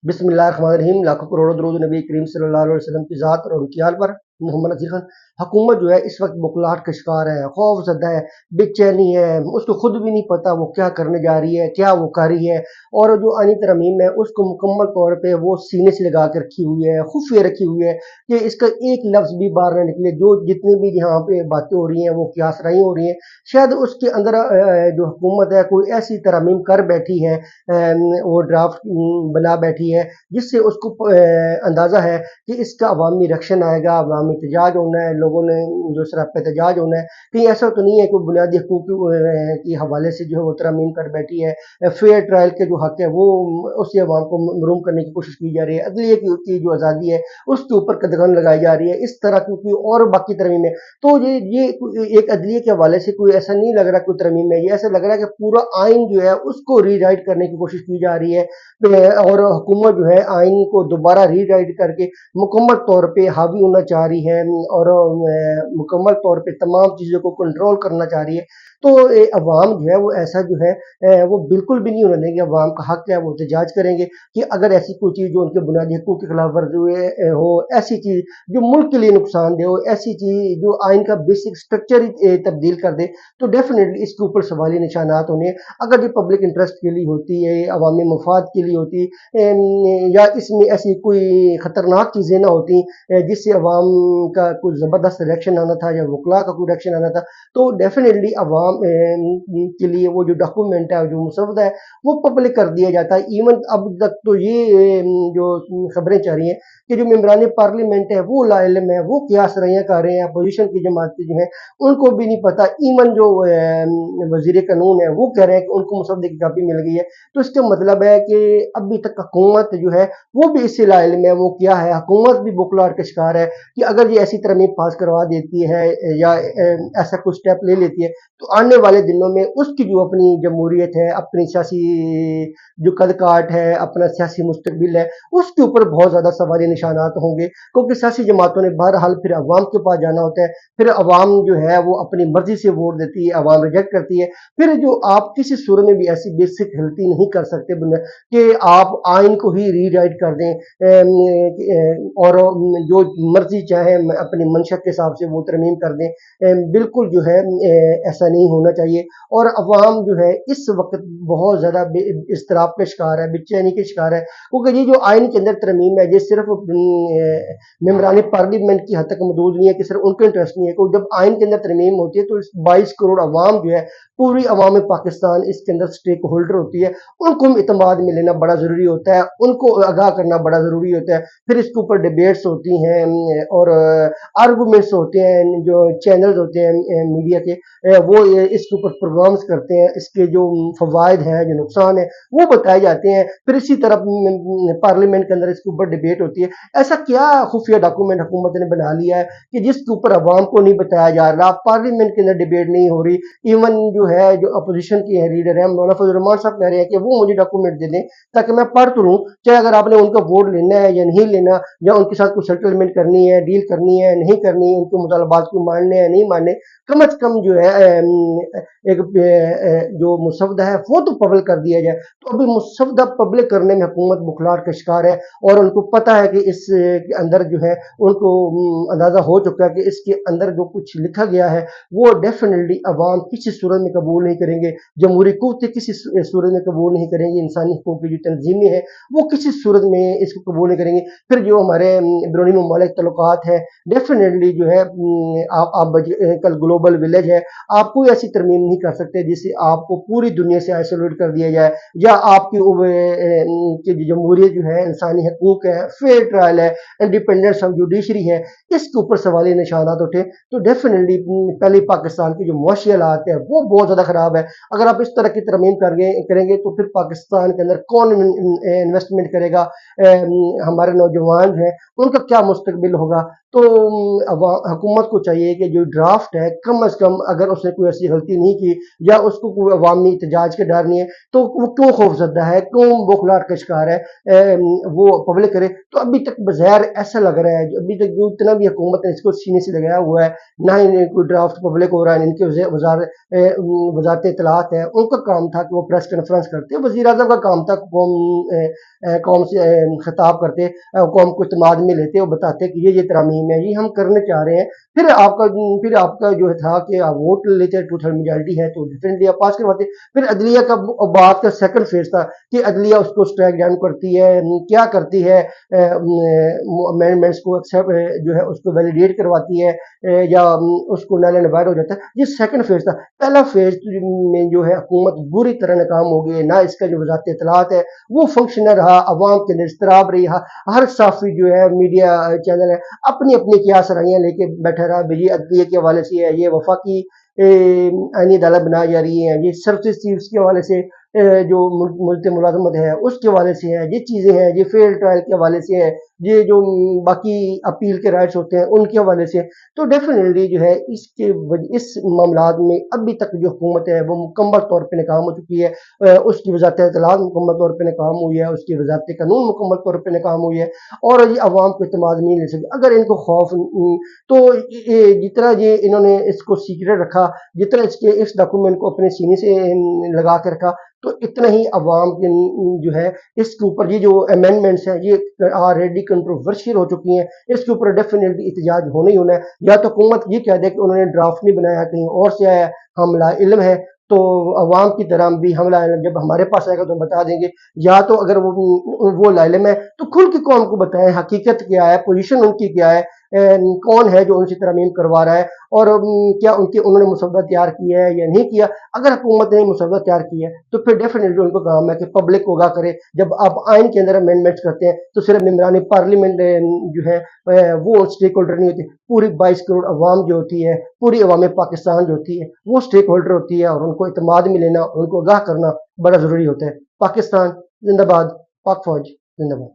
बिस्मिल्लाहिर्रहमानिर्रहीम। लाखों करोड़ों दरूद नबी करीम सल्लल्लाहु अलैहि वसल्लम की ज़ात और उनकी आल पर। मोहम्मद नज़ीर खान हुकूमत जो है इस वक्त बुखलाहट का शिकार है, खौफ ज़दा है, बेचैनी है, उसको खुद भी नहीं पता वो क्या करने जा रही है, क्या वो कर रही है। और जो आनी तरमीम है उसको मुकम्मल तौर पे वो सीने से लगा के रखी हुई है, खुफिया रखी हुई है कि इसका एक लफ्ज़ भी बाहर ना निकले। जो जितनी भी यहाँ पे बातें हो रही हैं वो क्यासराई हो रही हैं। शायद उसके अंदर जो हुकूमत है कोई ऐसी तरमीम कर बैठी है, वो ड्राफ्ट बना बैठी है जिससे उसको अंदाज़ा है कि इसका अवामी रिएक्शन आएगा, अवामी एहतजाज होना है, लोगों ने जो सराप एहतजाज होना है। कहीं ऐसा तो नहीं है कि बुनियादी हकूक़ के हवाले से जो है वो तरमीम कर बैठी है। फेयर ट्रायल के जो हक है वो उससे अवाम को महरूम करने की कोशिश की जा रही है। अदलिया की जो आज़ादी है उसके ऊपर कदगन लगाई जा रही है। इस तरह की और बाकी तरमीम है। तो ये एक अदलिया के हवाले से कोई ऐसा नहीं लग रहा कोई तरमीम है, ये ऐसा लग रहा है कि पूरा आइन जो है उसको रीराइट करने की कोशिश की जा रही है। और हुकूमत जो है आइन को दोबारा रीराइट करके मुकम्मल तौर पे हावी होना चाह रही है और मुकम्मल तौर पे तमाम चीज़ों को कंट्रोल करना चाह रही है। तो अवाम जो है वो ऐसा जो है वो बिल्कुल भी नहीं होने देंगे। अवाम का हक है वो एहतजाज करेंगे कि अगर ऐसी कोई चीज़ जो उनके बुनियादी हकूक़ की खिलाफ वर्जी हो, ऐसी चीज़ जो मुल्क के लिए नुकसानदेह हो, ऐसी चीज़ जो आइन का बेसिक स्ट्रक्चर ही तब्दील कर दे, तो डेफिनेटली इसके ऊपर सवाली निशानात होंगे। अगर ये पब्लिक इंटरेस्ट के लिए होती है, अवामी मफाद के लिए होती या इसमें ऐसी कोई ख़तरनाक चीज़ें ना होती जिससे अवाम का कोई ज़बरदस्त रिएक्शन आना था या वकला का कोई रिएक्शन आना था, तो डेफिनेटली अवाम के लिए वो जो डॉक्यूमेंट है, जो मुसव्वदा है, वो पब्लिक कर दिया जाता है। इवन अब तक तो ये जो खबरें चल रही हैं कि जो मेंबरान पार्लियामेंट है वो लाइल्म है, वो क़यासराइयाँ कर रहे हैं, अपोजिशन की जमातें जो हैं उनको भी नहीं पता। इवन जो वज़ीर कानून है वो कह रहे हैं कि उनको मुसव्वदे की कापी मिल गई है। तो इसका मतलब है कि अभी तक हुकूमत जो है वो भी इससे लाइल्म है। वो क्या है, हुकूमत भी बुखलाहट का शिकार है कि अगर ये ऐसी तरमीम पास करवा देती है या ऐसा कुछ स्टेप ले लेती है तो आने वाले दिनों में उसकी जो अपनी जमहूरियत है, अपनी सियासी जो कद काठ है, अपना सियासी मुस्तकबिल है, उसके ऊपर बहुत ज़्यादा सवालिया निशानात होंगे। क्योंकि सियासी जमातों ने बहरहाल फिर अवाम के पास जाना होता है, फिर अवाम जो है वो अपनी मर्जी से वोट देती है, अवाम रिजेक्ट करती है। फिर जो आप किसी सूरत में भी ऐसी बेसिक गलती नहीं कर सकते कि आप आइन को ही रीराइट कर दें और जो मर्जी चाहे अपनी मंशत के हिसाब से वो तरमीम कर दें। बिल्कुल जो है ऐसा नहीं होना चाहिए। और अवाम जो है इस वक्त बहुत ज़्यादा इज़्तिराब का शिकार है, बेचैनी के शिकार है, क्योंकि ये जो आइन के अंदर तरमीम है ये सिर्फ मेंबरान पार्लियामेंट की हद तक महदूद नहीं है कि सिर्फ उनका इंटरेस्ट नहीं है। क्योंकि जब आइन के अंदर तरमीम होती है तो 22 करोड़ अवाम जो है, पूरी अवाम पाकिस्तान इसके अंदर स्टेक होल्डर होती है, उनको इतमाद में लेना बड़ा ज़रूरी होता है, उनको आगाह करना बड़ा ज़रूरी होता है। फिर इसके ऊपर डिबेट्स होती हैं और आर्गूमेंट्स होते हैं, जो चैनल्स होते हैं मीडिया के वो इसके ऊपर प्रोग्राम्स करते हैं, इसके जो फ़वाइद हैं, जो नुकसान है वो बताए जाते हैं। फिर इसी तरह पार्लियामेंट के अंदर इसके ऊपर डिबेट होती है। ऐसा क्या खुफिया डॉक्यूमेंट हुकूमत ने बना लिया है कि जिसके ऊपर अवाम को नहीं बताया जा रहा, पार्लियामेंट के अंदर डिबेट नहीं हो रही। इवन जो है जो अपोजिशन के लीडर हैं मौलाना फजल रहमान साहब कह रहे हैं कि वो मुझे डॉक्यूमेंट दे दें ताकि मैं पढ़ तो लूँ, चाहे अगर आपने उनका वोट लेना है या नहीं लेना, या उनके साथ कोई सेटलमेंट करनी है, डील करनी है, नहीं करनी, उनके मुतालबात को मानने हैं, नहीं मानने, कम अज़ कम जो है एक जो मुसव्वदा है वो तो पब्लिक कर दिया जाए। तो अभी मुसव्वदा पब्लिक करने में हुकूमत बुखलाहट का शिकार है और उनको पता है कि इसके अंदर जो है उनको अंदाज़ा हो चुका है कि इसके अंदर जो कुछ लिखा गया है वो डेफिनेटली अवाम किसी सूरत में कबूल नहीं करेंगे, जमहूरी कुव्वतें किसी सूरत में कबूल नहीं करेंगी, इंसानी हकूक़ की जो तंजीमें हैं वो किसी सूरत में इसको कबूल नहीं करेंगी। फिर जो हमारे बैरूनी मुमालिक तल्लुकात हैं डेफिनेटली जो है आप कल ग्लोबल विलेज है, आप कोई ऐसी तरमीम नहीं कर सकते जिससे आपको पूरी दुनिया से आइसोलेट कर दिया जाए या आपकी जमहूरियत जो है, इंसानी हकूक़ है, फेयर ट्रायल है, इंडिपेंडेंस ऑफ जुडिशरी है, इसके ऊपर सवालिया निशानात उठे तो डेफिनेटली पहले पाकिस्तान की जो मुआशी हालात है वो बहुत ज़्यादा ख़राब है। अगर आप इस तरह की तरमीम करेंगे तो फिर पाकिस्तान के अंदर कौन इन्वेस्टमेंट करेगा, हमारे नौजवान जो हैं उनका क्या मुस्तकबिल होगा। تو हुकूमत को चाहिए कि जो ड्राफ्ट है कम अज़ कम अगर उसने कोई ऐसी गलती नहीं की या उसको कोई अवामी एहतजाज का डर नहीं है तो वो क्यों खौफजदा है, क्यों बौखलाहट का शिकार है, वो पब्लिक करे। तो अभी तक बज़ाहिर ऐसा लग रहा है अभी तक जो इतना भी हुकूमत ने इसको सीने से लगाया हुआ है, ना ही कोई ड्राफ्ट पब्लिक हो रहा है। इनके वजारत इत्तलात है, उनका काम था कि वो प्रेस कॉन्फ्रेंस करते, वज़ीर आज़म का काम था कौम से खिताब करते, कौम को इत्मीनान में लेते और बताते कि ये तरामीम है, ये हम करने चाह रहे हैं। फिर आपका जो था कि आप वोट लेते हैं, 2/3 मेजॉरिटी है तो डेफिनेटली आप पास करवाते। फिर अदलिया का बात का सेकंड फेज था कि अदलिया उसको स्ट्राइक डाउन करती है, क्या करती है, अमेंडमेंट्स को एक्सेप्ट जो है उसको वैलिडेट करवाती है, या उसको नल एंड वाइड हो जाता है। ये सेकंड फेज था। पहला फेज में जो है हुकूमत बुरी तरह नाकाम हो गई, ना इसका जो वजारत इत्तलात है वो फंक्शनर रहा, अवाम के अंदर इज़्तिराब रहा। हर साफी जो है मीडिया चैनल है अपनी अपनी क्या सराहियां लेके बैठा रहा, भाई ये अदलिया के हवाले से है, ये वफाकी आईनी अदालत बनाई जा रही है, ये सर्विस चीफ्स के हवाले से जो मुल्क मुलाजमत है उसके हवाले से है, ये चीज़ें हैं, ये फेयर ट्रायल के हवाले से है, ये जो बाकी अपील के राइट्स होते हैं उनके हवाले से। तो डेफिनेटली जो है इस मामलात में अभी तक जो हुकूमत है वो मुकम्मल तौर पे नाकाम हो चुकी है। उसकी वजारत इत्तलात मुकम्मल तौर पे नाकाम हुई है, उसकी वजारत कानून मुकम्मल तौर पे नाकाम हुई है और ये अवाम को इत्मीनान नहीं ले सकी। अगर इनको खौफ तो जितना ये इन्होंने इसको सीक्रेट रखा, जितना इस डॉक्यूमेंट को अपने सीने से लगा के रखा, तो इतना ही अवाम जो है इसके ऊपर ये जो अमेंडमेंट्स हैं ये ऑलरेडी कंट्रोवर्शियल हो चुकी हैं, इसके ऊपर डेफिनेटली एहतजाज होना ही होना है। या तो हुकूमत ये कह दे कि उन्होंने ड्राफ्ट नहीं बनाया, कहीं और से आया, हम लाइल्म है, तो अवाम की तरह भी हम लाइल्म, जब हमारे पास आएगा तो हम बता देंगे। या तो अगर वो लाइल्म है तो खुल के कौम को बताएं हकीकत क्या है, पोजीशन उनकी क्या है, कौन है जो उनसे तरमीम करवा रहा है, और क्या उन्होंने मुसव्वदा तैयार किया है या नहीं किया। अगर हुकूमत ने मुसव्वदा तैयार किया है तो फिर डेफिनेटली उनको काम है कि पब्लिक को आगाह करे। जब आप आइन के अंदर अमेंडमेंट्स करते हैं तो सिर्फ मेंबरान पार्लियामेंट जो है वो स्टेक होल्डर नहीं होती, पूरी 22 करोड़ अवाम जो होती है, पूरी अवाम पाकिस्तान जो होती है वो स्टेक होल्डर होती है, और उनको इत्मीनान में लेना, उनको आगाह करना बड़ा ज़रूरी होता है। पाकिस्तान जिंदाबाद, पाक फौज जिंदाबाद।